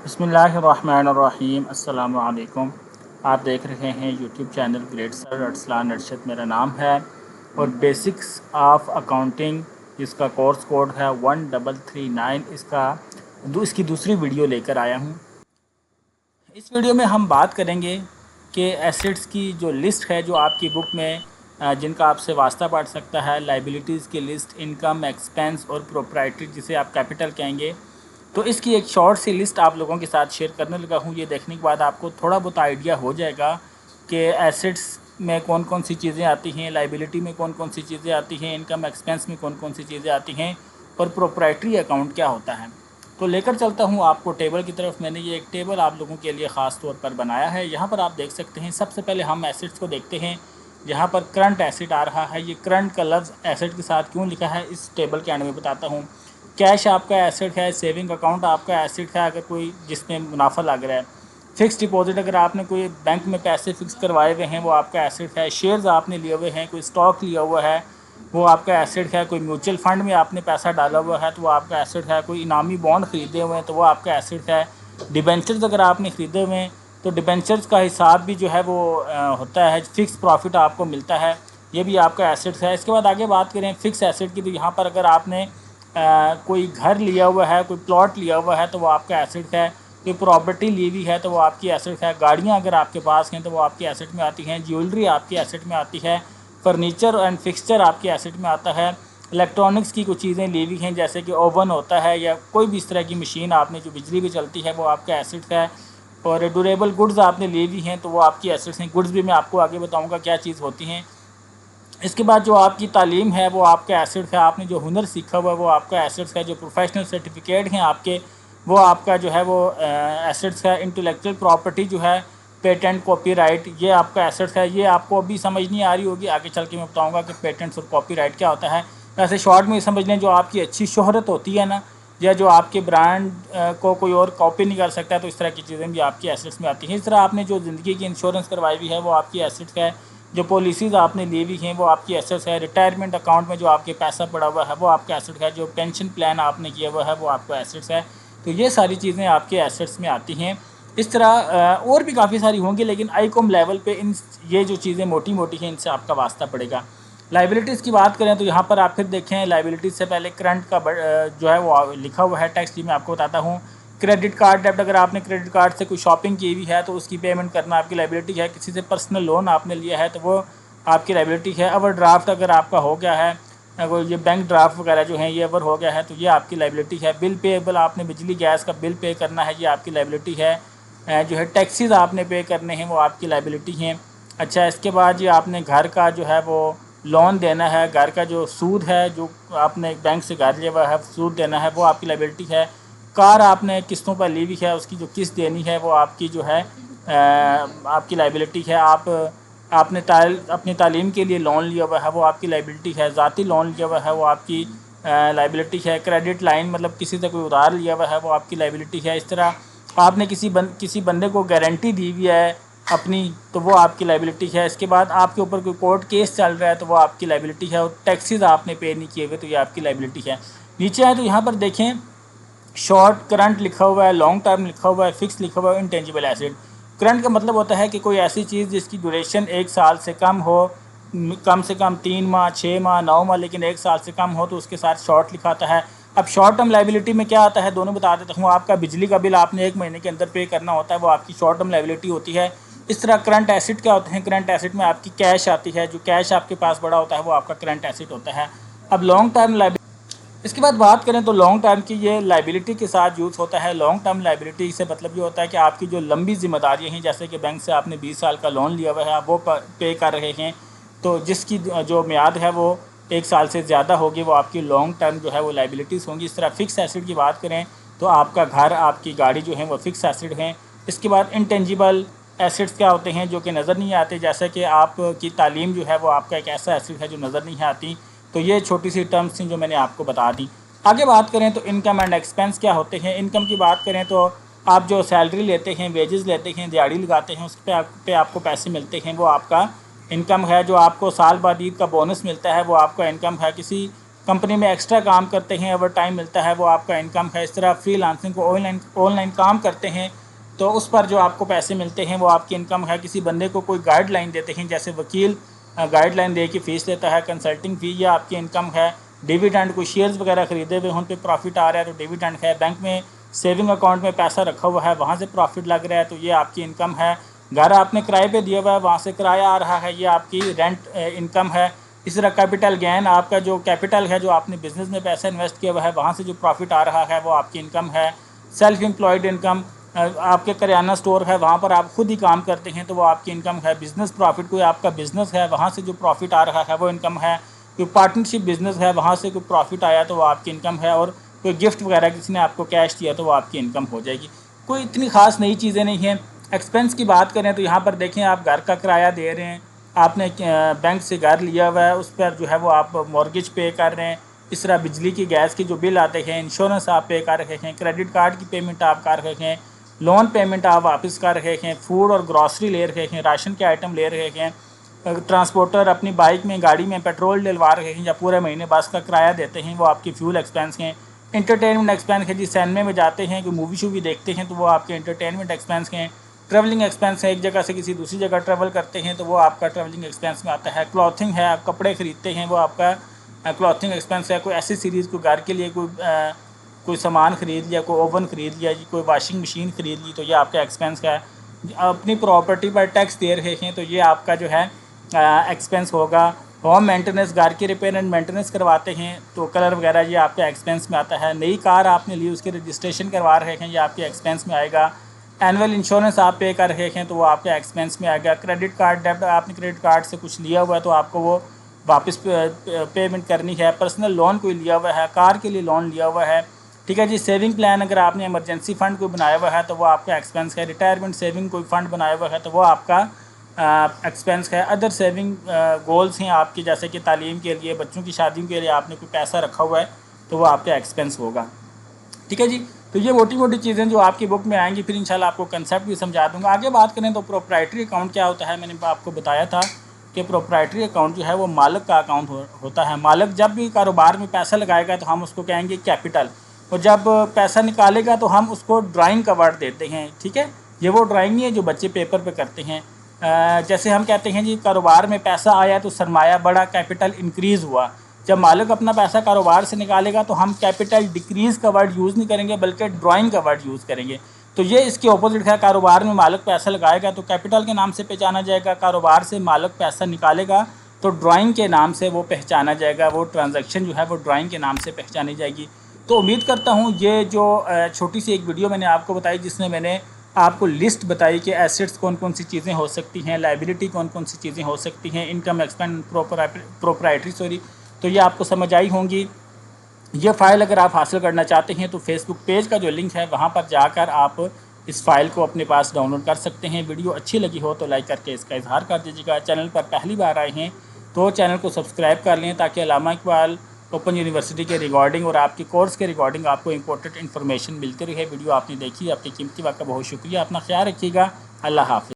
بسم اللہ الرحمن الرحیم۔ السلام علیکم۔ آپ دیکھ رہے ہیں یوٹیوب چینل گریٹ سر ارسلان ارشد میرا نام ہے، اور بیسکس آف اکاؤنٹنگ جس کا کورس کوڈ ہے 1339 اس کی دوسری ویڈیو لے کر آیا ہوں۔ اس ویڈیو میں ہم بات کریں گے کہ ایسٹس کی جو لسٹ ہے جو آپ کی بک میں جن کا آپ سے واسطہ پڑ سکتا ہے، لائبلٹیز کی لسٹ، انکم، ایکسپینس اور پروپرائٹری جسے آپ کیپٹل کہیں گے، تو اس کی ایک شارٹ سی لسٹ آپ لوگوں کے ساتھ شیئر کرنے لگا ہوں۔ یہ دیکھنے کے بعد آپ کو تھوڑا بہت آئیڈیا ہو جائے گا کہ ایسٹس میں کون کون سی چیزیں آتی ہیں، لائبلٹی میں کون کون سی چیزیں آتی ہیں، انکم ایکسپینس میں کون کون سی چیزیں آتی ہیں، اور پروپرائٹری اکاؤنٹ کیا ہوتا ہے۔ تو لے کر چلتا ہوں آپ کو ٹیبل کی طرف۔ میں نے یہ ایک ٹیبل آپ لوگوں کے لیے خاص طور پر بنایا ہے۔ یہاں پر آپ دیکھ سکتے ہیں، سب سے پہلے ہم ایسٹس کو دیکھتے ہیں۔ جہاں پر کرنٹ ایسٹ آ رہا ہے، یہ کرنٹ کا لفظ ایسٹ کے ساتھ کیوں لکھا ہے اس ٹیبل کے اینڈ میں بتاتا ہوں۔ کیش آپ کا ایسٹ ہے، سیونگ اکاؤنٹ آپ کا ایسٹ ہے اگر کوئی جس میں منافع لگ رہا ہے، فکس ڈپازٹ اگر آپ نے کوئی بینک میں پیسے فکس کروائے ہوئے ہیں وہ آپ کا ایسٹ ہے، شیئرز آپ نے لیے ہوئے ہیں، کوئی اسٹاک لیا ہوا ہے وہ آپ کا ایسٹ ہے، کوئی میوچل فنڈ میں آپ نے پیسہ ڈالا ہوا ہے تو وہ آپ کا ایسٹ ہے، کوئی انعامی بانڈ خریدے ہوئے ہیں تو وہ آپ کا ایسٹ ہے، ڈیبینچرز اگر آپ نے خریدے ہوئے ہیں تو ڈیبینچرز کا حساب بھی جو ہے وہ ہوتا ہے، فکس پروفٹ آپ کو ملتا ہے، یہ بھی آپ کا ایسٹ ہے۔ اس کے بعد آگے بات کریں فکس ایسٹ کی، تو یہاں پر اگر آپ نے کوئی گھر لیا ہوا ہے، کوئی پلاٹ لیا ہوا ہے تو وہ آپ کا ایسٹ ہے، کوئی پراپرٹی لی ہوئی ہے تو وہ آپ کی ایسٹ ہے، گاڑیاں اگر آپ کے پاس ہیں تو وہ آپ کی ایسٹ میں آتی ہیں، جیولری آپ کی ایسٹ میں آتی ہے، فرنیچر اینڈ فکسچر آپ کے ایسٹ میں آتا ہے، الیکٹرانکس کی کچھ چیزیں لی ہوئی ہیں جیسے کہ اوون ہوتا ہے یا کوئی بھی اس طرح کی مشین آپ نے جو بجلی پہ چلتی ہے وہ آپ کا ایسٹ ہے، اور ڈیوریبل گڈز آپ نے لی ہوئی ہیں تو وہ آپ کی ایسٹس ہیں۔ گڈز بھی میں آپ کو آگے بتاؤں گا کیا چیز ہوتی ہیں۔ اس کے بعد جو آپ کی تعلیم ہے وہ آپ کا ایسٹ ہے، آپ نے جو ہنر سیکھا ہوا ہے وہ آپ کا ایسٹ ہے، جو پروفیشنل سرٹیفکیٹ ہیں آپ کے وہ آپ کا جو ہے وہ ایسٹس ہے۔ انٹلیکچوئل پراپرٹی جو ہے، پیٹنٹ، کاپی رائٹ، یہ آپ کا ایسٹ ہے۔ یہ آپ کو ابھی سمجھ نہیں آ رہی ہوگی، آگے چل کے میں بتاؤں گا کہ پیٹنٹس اور کاپی رائٹ کیا ہوتا ہے۔ ویسے شارٹ میں سمجھ لیں جو آپ کی اچھی شہرت ہوتی ہے نا، یا جو آپ کے برانڈ کو کوئی اور کاپی نہیں کر سکتا، تو اس طرح کی چیزیں بھی آپ کی ایسٹس میں آتی ہیں۔ اس طرح آپ نے جو زندگی کی انشورنس کروائی ہوئی ہے وہ آپ کی ایسٹ ہے، جو پالیسیز آپ نے لی ہوئی ہیں وہ آپ کی ایسٹ ہے، ریٹائرمنٹ اکاؤنٹ میں جو آپ کے پیسہ پڑا ہوا ہے وہ آپ کا ایسٹ ہے، جو پینشن پلان آپ نے کیا ہوا ہے وہ آپ کا ایسٹ ہے۔ تو یہ ساری چیزیں آپ کے ایسٹس میں آتی ہیں۔ اس طرح اور بھی کافی ساری ہوں گی، لیکن آئی کوم لیول پہ یہ جو چیزیں موٹی موٹی ہیں ان سے آپ کا واسطہ پڑے گا۔ لائبلٹیز کی بات کریں تو یہاں پر آپ پھر دیکھیں، لائبلٹیز سے پہلے کرنٹ کا جو ہے وہ لکھا ہوا ہے ٹیکسٹ، میں آپ کو بتاتا ہوں۔ کریڈٹ کارڈ ڈیبٹ، اگر آپ نے کریڈٹ کارڈ سے کوئی شاپنگ کی ہوئی ہے تو اس کی پیمنٹ کرنا آپ کی لائبلٹی ہے۔ کسی سے پرسنل لون آپ نے لیا ہے تو وہ آپ کی لائبلٹی ہے۔ اوور ڈرافٹ اگر آپ کا ہو گیا ہے، اگر یہ بینک ڈرافٹ وغیرہ جو ہیں یہ اوور ہو گیا ہے تو یہ آپ کی لائبلٹی ہے۔ بل پیبل، آپ نے بجلی گیس کا بل پے کرنا ہے، یہ آپ کی لائبلٹی ہے۔ جو ہے ٹیکسیز آپ نے پے کرنے ہیں وہ آپ کی لائبلٹی ہیں۔ اچھا، اس کے بعد یہ آپ نے گھر کا جو ہے وہ لون دینا ہے، گھر کا جو سود ہے جو آپ نے بینک سے گھر لیا ہوا ہے سود دینا ہے وہ آپ کی لائبلٹی ہے۔ کار آپ نے قسطوں پر لی ہوئی ہے، اس کی جو قسط دینی ہے وہ آپ کی جو ہے آپ کی لائبلٹی ہے۔ آپ نے اپنی تعلیم کے لیے لون لیا ہوا ہے وہ آپ کی لائبلٹی ہے۔ ذاتی لون لیا ہوا ہے وہ آپ کی لائبلٹی ہے۔ کریڈٹ لائن مطلب کسی سے کوئی ادھار لیا ہوا ہے وہ آپ کی لائبلٹی ہے۔ اس طرح آپ نے کسی بندے کو گارنٹی دی ہوئی ہے اپنی تو وہ آپ کی لائبلٹی ہے۔ اس کے بعد آپ کے اوپر کوئی کورٹ کیس چل رہا ہے تو وہ آپ کی لائبلٹی ہے، اور ٹیکسیز آپ نے پے نہیں کیے ہوئے تو یہ آپ کی لائبلٹی ہے۔ نیچے آئے تو یہاں پر دیکھیں، شارٹ کرنٹ لکھا ہوا ہے، لانگ ٹرم لکھا ہوا ہے، فکس لکھا ہوا ہے، انٹینجیبل ایسٹ۔ کرنٹ کا مطلب ہوتا ہے کہ کوئی ایسی چیز جس کی ڈیوریشن 1 سال سے کم ہو، کم سے کم 3 ماہ، 6 ماہ، 9 ماہ، لیکن 1 سال سے کم ہو تو اس کے ساتھ شارٹ لکھا آتا ہے۔ اب شارٹ ٹرم لائبلٹی میں کیا آتا ہے دونوں بتا دیتا ہوں۔ آپ کا بجلی کا بل آپ نے 1 مہینے کے اندر پے کرنا ہوتا ہے، وہ آپ کی شارٹ ٹرم لائبلٹی ہوتی ہے۔ اس طرح کرنٹ ایسٹ کیا ہوتے ہیں، کرنٹ ایسٹ میں آپ کی کیش آتی ہے، جو کیش آپ کے پاس بڑا ہوتا ہے وہ آپ کا کرنٹ ایسٹ ہوتا ہے۔ اب لانگ ٹرم لائبلٹی، اس کے بعد بات کریں تو لانگ ٹرم کی، یہ لائبلٹی کے ساتھ یوز ہوتا ہے۔ لانگ ٹرم لائبلٹی سے مطلب یہ ہوتا ہے کہ آپ کی جو لمبی ذمہ داریاں ہیں، جیسے کہ بینک سے آپ نے 20 سال کا لون لیا ہوا ہے آپ وہ پے کر رہے ہیں، تو جس کی جو میعاد ہے وہ 1 سال سے زیادہ ہوگی، وہ آپ کی لانگ ٹرم جو ہے وہ لائبلٹیز ہوں گی۔ اس طرح فکس ایسٹ کی بات کریں تو آپ کا گھر، آپ کی گاڑی جو ہیں وہ فکس ایسٹ ہیں۔ اس کے بعد انٹینجیبل ایسٹس کیا ہوتے ہیں جو کہ نظر نہیں آتے، جیسے کہ آپ کی تعلیم جو ہے وہ آپ کا ایک ایسا ایسٹ ہے جو نظر نہیں آتی۔ تو یہ چھوٹی سی ٹرمز ہیں جو میں نے آپ کو بتا دی۔ آگے بات کریں تو انکم اینڈ ایکسپینس کیا ہوتے ہیں۔ انکم کی بات کریں تو آپ جو سیلری لیتے ہیں، ویجز لیتے ہیں، دیہڑی لگاتے ہیں، اس پہ آپ کو پیسے ملتے ہیں، وہ آپ کا انکم ہے۔ جو آپ کو سال بعد عید کا بونس ملتا ہے وہ آپ کا انکم ہے۔ کسی کمپنی میں ایکسٹرا کام کرتے ہیں، اوور ٹائم ملتا ہے، وہ آپ کا انکم ہے. اس طرح فری لانسنگ کو آن لائن کام کرتے ہیں تو اس پر جو آپ کو پیسے ملتے ہیں وہ آپ کی انکم ہے. کسی بندے کو کوئی گائیڈ لائن دیتے ہیں، جیسے وکیل گائیڈ لائن دے کے فیس لیتا ہے، کنسلٹنگ فی، یہ آپ کی انکم ہے. ڈیویڈنڈ کوئی شیئرز وغیرہ خریدے ہوئے ان پہ پروفٹ آ رہا ہے تو ڈیویڈنڈ ہے. بینک میں سیونگ اکاؤنٹ میں پیسہ رکھا ہوا ہے، وہاں سے پروفٹ لگ رہا ہے تو یہ آپ کی انکم ہے. گھر آپ نے کرائے پہ دیا ہوا ہے، وہاں سے کرایہ آ رہا ہے، یہ آپ کی رینٹ انکم ہے. اس طرح کیپٹل گین، آپ کا جو کیپٹل ہے، جو آپ نے بزنس میں پیسہ انویسٹ کیا ہوا ہے، وہاں سے جو پروفٹ آ رہا ہے وہ آپ کی انکم ہے. سیلف امپلائڈ انکم، آپ کے کریانہ سٹور ہے، وہاں پر آپ خود ہی کام کرتے ہیں تو وہ آپ کی انکم ہے. بزنس پروفٹ، کوئی آپ کا بزنس ہے وہاں سے جو پروفٹ آ رہا ہے وہ انکم ہے. کوئی پارٹنرشپ بزنس ہے وہاں سے کوئی پروفٹ آیا تو وہ آپ کی انکم ہے. اور کوئی گفٹ وغیرہ کسی نے آپ کو کیش دیا تو وہ آپ کی انکم ہو جائے گی. کوئی اتنی خاص نئی چیزیں نہیں ہیں. ایکسپنس کی بات کریں تو یہاں پر دیکھیں، آپ گھر کا کرایہ دے رہے ہیں، آپ نے بینک سے گھر لیا ہوا ہے، اس پر جو ہے وہ آپ مورگیج پے کر رہے ہیں. اس طرح بجلی کی گیس کی جو بل آتے ہیں، انشورنس آپ پے کر رہے ہیں، کریڈٹ کارڈ کی پیمنٹ آپ کر رہے ہیں، لون پیمنٹ آپ واپس کر رہے ہیں، فوڈ اور گروسری لے رہے ہیں، راشن کے آئٹم لے رہے ہیں، ٹرانسپورٹر اپنی بائک میں گاڑی میں پیٹرول ڈلوا رہے ہیں یا پورے مہینے بس کا کرایہ دیتے ہیں، وہ آپ کی فیول ایکسپینس ہیں. انٹرٹینمنٹ ایکسپینس ہے جی، سینمے میں جاتے ہیں، کوئی مووی شووی دیکھتے ہیں تو وہ آپ کے انٹرٹینمنٹ ایکسپینس ہیں. ٹریولنگ ایکسپینس ہے، ایک جگہ سے کسی دوسری جگہ ٹریول کرتے ہیں تو وہ آپ کا ٹریولنگ ایکسپینس میں آتا ہے. کلاتھنگ ہے، آپ کپڑے خریدتے ہیں، وہ آپ کا کلاتھنگ ایکسپینس ہے. کوئی ایسی سیریز، کوئی گھر کے لیے کوئی سامان خرید لیا، کوئی اوون خرید لیا جی، کوئی واشنگ مشین خرید لی تو یہ آپ کا ایکسپینس ہے. اپنی پراپرٹی پر ٹیکس دے رہے ہیں تو یہ آپ کا جو ہے ایکسپینس ہوگا. ہوم مینٹیننس، گھر کی ریپیئر اینڈ مینٹیننس کرواتے ہیں تو کلر وغیرہ یہ آپ کے ایکسپینس میں آتا ہے. نئی کار آپ نے لی، اس کی رجسٹریشن کروا رہے ہیں، یہ آپ کے ایکسپینس میں آئے گا. اینول انشورنس آپ پے کر رہے ہیں تو وہ آپ کے ایکسپینس میں آئے گا. کریڈٹ کارڈ ڈیبٹ، آپ نے کریڈٹ کارڈ سے کچھ لیا ہوا ہے تو آپ کو وہ واپس پیمنٹ کرنی ہے. پرسنل لون کوئی لیا ہوا ہے، کار کے لیے لون لیا ہوا ہے، ٹھیک ہے جی. سیونگ پلان اگر آپ نے ایمرجنسی فنڈ کوئی بنایا ہوا ہے تو وہ آپ کا ایکسپینس ہے. ریٹائرمنٹ سیونگ کوئی فنڈ بنایا ہوا ہے تو وہ آپ کا ایکسپینس ہے. ادر سیونگ گولز ہیں آپ کی، جیسے کہ تعلیم کے لیے، بچوں کی شادیوں کے لیے آپ نے کوئی پیسہ رکھا ہوا ہے تو وہ آپ کا ایکسپینس ہوگا. ٹھیک ہے جی. تو یہ موٹی موٹی چیزیں جو آپ کی بک میں آئیں گی، پھر انشاءاللہ آپ کو کنسیپٹ بھی سمجھا دوں گا. آگے بات کریں تو پروپرائٹری اکاؤنٹ کیا ہوتا ہے. میں نے آپ کو بتایا تھا کہ پروپرائٹری اکاؤنٹ جو ہے وہ مالک کا اکاؤنٹ ہوتا ہے. مالک جب بھی کاروبار میں پیسہ لگائے گا تو ہم اس کو کہیں گے کیپٹل، اور جب پیسہ نکالے گا تو ہم اس کو ڈرائنگ کا ورڈ دیتے ہیں. ٹھیک ہے، یہ وہ ڈرائنگ نہیں ہے جو بچے پیپر پہ کرتے ہیں. جیسے ہم کہتے ہیں جی کاروبار میں پیسہ آیا تو سرمایہ بڑا، کیپٹل انکریز ہوا. جب مالک اپنا پیسہ کاروبار سے نکالے گا تو ہم کیپٹل ڈکریز کا ورڈ یوز نہیں کریں گے بلکہ ڈرائنگ کا ورڈ یوز کریں گے. تو یہ اس کے اپوزٹ ہے. کاروبار میں مالک پیسہ لگائے گا تو کیپٹل کے نام سے پہچانا جائے گا. کاروبار سے مالک پیسہ نکالے گا تو ڈرائنگ کے نام سے وہ پہچانا جائے گا. وہ ٹرانزیکشن جو ہے وہ ڈرائنگ کے نام سے پہچانی جائے گی. تو امید کرتا ہوں یہ جو چھوٹی سی ایک ویڈیو میں نے آپ کو بتائی، جس میں نے آپ کو لسٹ بتائی کہ ایسٹس کون کون سی چیزیں ہو سکتی ہیں، لائبلٹی کون کون سی چیزیں ہو سکتی ہیں، انکم ایکسپینس پروپرائٹری تو یہ آپ کو سمجھ آئی ہوں گی. یہ فائل اگر آپ حاصل کرنا چاہتے ہیں تو فیس بک پیج کا جو لنک ہے وہاں پر جا کر آپ اس فائل کو اپنے پاس ڈاؤن لوڈ کر سکتے ہیں. ویڈیو اچھی لگی ہو تو لائک کر کے اس کا اظہار کر دیجیے گا. چینل پر پہلی بار آئے ہیں تو چینل کو سبسکرائب کر لیں تاکہ علامہ اقبال اوپن یونیورسٹی کے ریگارڈنگ اور آپ کی کورس کے ریگارڈنگ آپ کو امپورٹنٹ انفارمیشن ملتی رہے. ویڈیو آپ نے دیکھی، آپ کی قیمتی وقت کا بہت شکریہ. اپنا خیال رکھیے گا. اللہ حافظ.